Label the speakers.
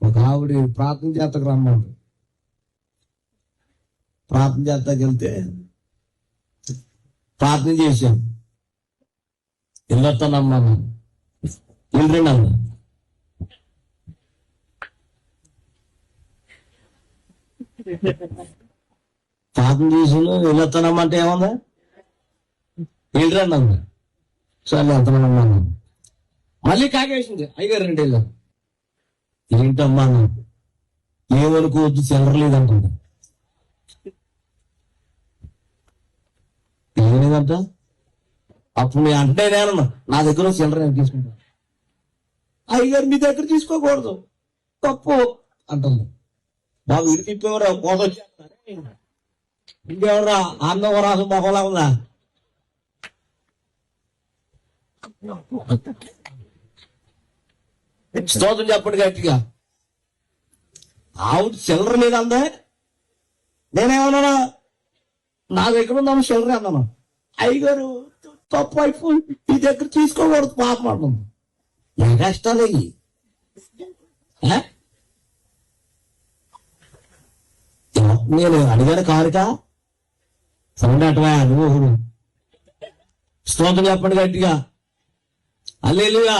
Speaker 1: ఒక ఆవిడ ప్రార్థన చేతకు రమ్మంది. ప్రార్థన చేతకి వెళ్తే ప్రార్థన చేశాను, వెళ్ళొస్తానమ్మా, వెళ్ళండి అన్న. ప్రార్థన చేసాను, వెళ్ళొస్తానమ్మంటే ఏమన్నా వెళ్ళరండి అన్న. సరే వెళ్తానమ్మా. మళ్ళీ కాకేసింది, అయ్యగారు రండి వెళ్ళాను. ఏంటమ్మా అన్న, ఏమనుకోవద్దు, చెల్లరలేదంటుంది. ఏమేదంట? అప్పుడు నేను అంటే నేనమ్మా, నా దగ్గర చిల్లర నేను తీసుకుంటాను. అయ్యగారు మీ దగ్గర తీసుకోకూడదు, తప్పు అంటుంది. బాబు ఇటు తిప్పేవరా, కోత వచ్చేస్తారే, ఇంకెవరా అన్నం రాసం మొహంలా ఉందా? స్తోత్రం చెప్పండి గట్టిగా. ఆవిడ చిల్లర లేదందా, నేనేమన్నా నా దగ్గర ఉందాము చిల్లరే అన్నాను. అయ్యగారు తప్పు అయిపోయి ఈ దగ్గర తీసుకోకూడదు పాపం అంటుంది. ఎగస్టాలు అయ్యి నేను అడిగాను కారుకా సౌండ్ అటవా నువ్వు. స్తోత్రం చెప్పండి గట్టిగా. హల్లెలూయా.